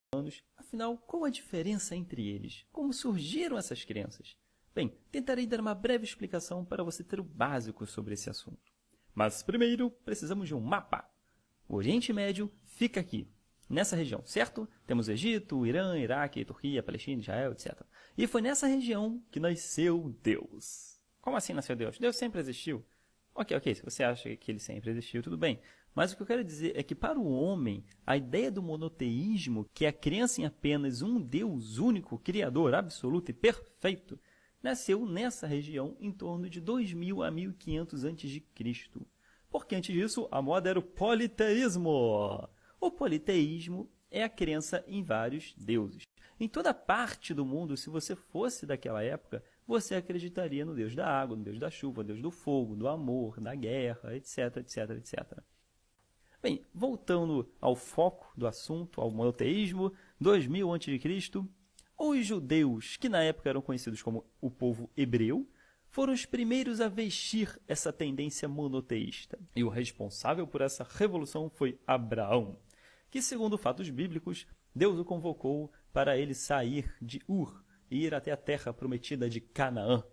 muçulmanos. Afinal, qual a diferença entre eles? Como surgiram essas crenças? Bem, tentarei dar uma breve explicação para você ter o básico sobre esse assunto. Mas primeiro, precisamos de um mapa. O Oriente Médio fica aqui, nessa região, certo? Temos o Egito, o Irã, Iraque, Turquia, Palestina, Israel, etc. E foi nessa região que nasceu Deus. Como assim nasceu Deus? Deus sempre existiu. Ok, se você acha que ele sempre existiu, tudo bem. Mas o que eu quero dizer é que para o homem, a ideia do monoteísmo, que é a crença em apenas um Deus único, criador, absoluto e perfeito, nasceu nessa região em torno de 2000 a 1500 a.C. Porque antes disso, a moda era o politeísmo. O politeísmo é a crença em vários deuses. Em toda parte do mundo, se você fosse daquela época, você acreditaria no Deus da água, no Deus da chuva, no Deus do fogo, do amor, da guerra, etc, etc, etc. Bem, voltando ao foco do assunto, ao monoteísmo, 2000 a.C., os judeus, que na época eram conhecidos como o povo hebreu, foram os primeiros a vestir essa tendência monoteísta. E o responsável por essa revolução foi Abraão, que, segundo fatos bíblicos, Deus o convocou para ele sair de Ur e ir até a terra prometida de Canaã.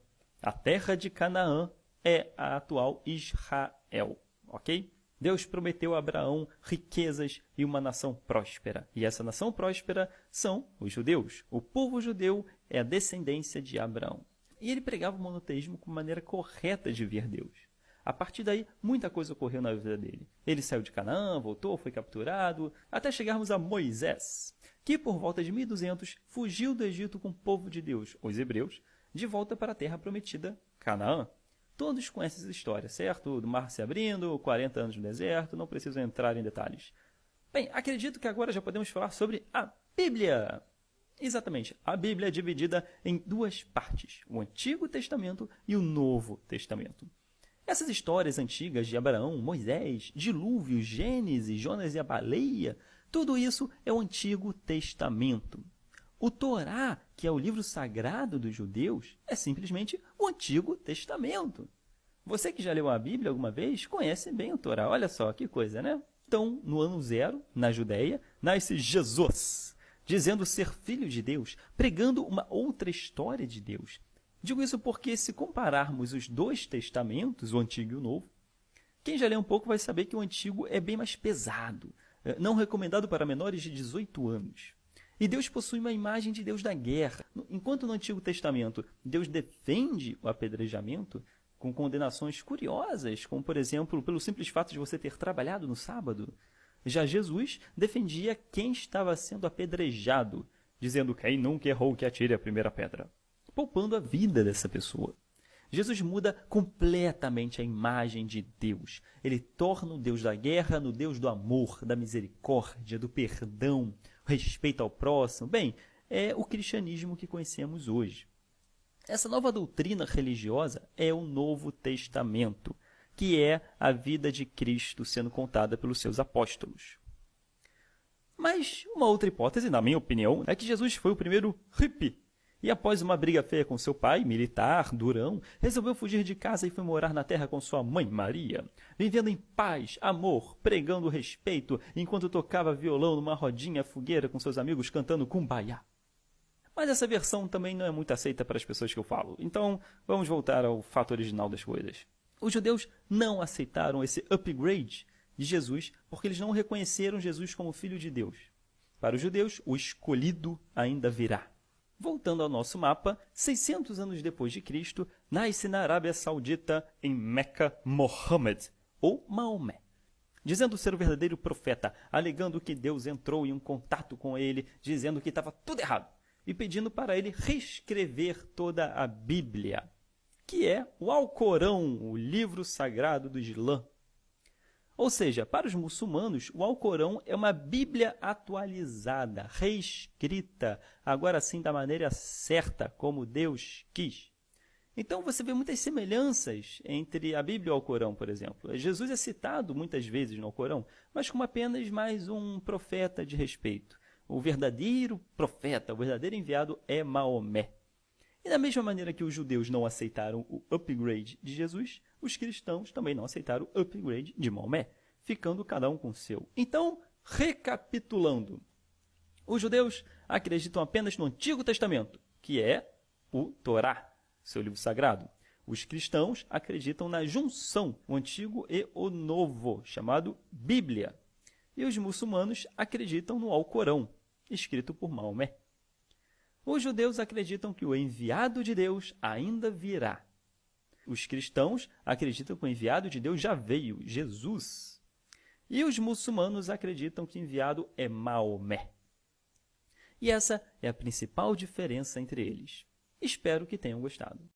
A terra de Canaã é a atual Israel, ok? Deus prometeu a Abraão riquezas e uma nação próspera. E essa nação próspera são os judeus. O povo judeu é a descendência de Abraão. E ele pregava o monoteísmo como maneira correta de ver Deus. A partir daí, muita coisa ocorreu na vida dele. Ele saiu de Canaã, voltou, foi capturado, até chegarmos a Moisés, que por volta de 1200 fugiu do Egito com o povo de Deus, os hebreus, de volta para a terra prometida, Canaã. Todos conhecem essa história, certo? Do mar se abrindo, 40 anos no deserto, não preciso entrar em detalhes. Bem, acredito que agora já podemos falar sobre a Bíblia. Exatamente, a Bíblia é dividida em duas partes, o Antigo Testamento e o Novo Testamento. Essas histórias antigas de Abraão, Moisés, dilúvio, Gênesis, Jonas e a baleia, tudo isso é o Antigo Testamento. O Torá, que é o livro sagrado dos judeus, é simplesmente o Antigo Testamento. Você que já leu a Bíblia alguma vez, conhece bem o Torá. Olha só, que coisa, né? Então, no ano 0, na Judéia, nasce Jesus, dizendo ser filho de Deus, pregando uma outra história de Deus. Digo isso porque, se compararmos os dois testamentos, o Antigo e o Novo, quem já leu um pouco vai saber que o Antigo é bem mais pesado, não recomendado para menores de 18 anos. E Deus possui uma imagem de Deus da guerra. Enquanto no Antigo Testamento Deus defende o apedrejamento com condenações curiosas, como, por exemplo, pelo simples fato de você ter trabalhado no sábado, já Jesus defendia quem estava sendo apedrejado, dizendo: quem nunca errou que atire a primeira pedra, poupando a vida dessa pessoa. Jesus muda completamente a imagem de Deus. Ele torna o Deus da guerra no Deus do amor, da misericórdia, do perdão, respeito ao próximo. Bem, é o cristianismo que conhecemos hoje. Essa nova doutrina religiosa é o Novo Testamento, que é a vida de Cristo sendo contada pelos seus apóstolos. Mas uma outra hipótese, na minha opinião, é que Jesus foi o primeiro hippie. E após uma briga feia com seu pai, militar, durão, resolveu fugir de casa e foi morar na terra com sua mãe, Maria, vivendo em paz, amor, pregando respeito, enquanto tocava violão numa rodinha fogueira com seus amigos cantando Kumbaya. Mas essa versão também não é muito aceita para as pessoas que eu falo, então vamos voltar ao fato original das coisas. Os judeus não aceitaram esse upgrade de Jesus porque eles não reconheceram Jesus como filho de Deus. Para os judeus, o escolhido ainda virá. Voltando ao nosso mapa, 600 anos depois de Cristo, nasce na Arábia Saudita, em Meca, Mohammed, ou Maomé, dizendo ser o verdadeiro profeta, alegando que Deus entrou em um contato com ele, dizendo que estava tudo errado, e pedindo para ele reescrever toda a Bíblia, que é o Alcorão, o livro sagrado do Islã. Ou seja, para os muçulmanos, o Alcorão é uma Bíblia atualizada, reescrita, agora sim da maneira certa, como Deus quis. Então você vê muitas semelhanças entre a Bíblia e o Alcorão, por exemplo. Jesus é citado muitas vezes no Alcorão, mas como apenas mais um profeta de respeito. O verdadeiro profeta, o verdadeiro enviado é Maomé. E da mesma maneira que os judeus não aceitaram o upgrade de Jesus, os cristãos também não aceitaram o upgrade de Maomé, ficando cada um com o seu. Então, recapitulando, Os judeus acreditam apenas no Antigo Testamento, que é o Torá, seu livro sagrado. Os cristãos acreditam na junção, o Antigo e o Novo, chamado Bíblia. E os muçulmanos acreditam no Alcorão, escrito por Maomé. Os judeus acreditam que o enviado de Deus ainda virá. Os cristãos acreditam que o enviado de Deus já veio, Jesus. E os muçulmanos acreditam que o enviado é Maomé. E essa é a principal diferença entre eles. Espero que tenham gostado.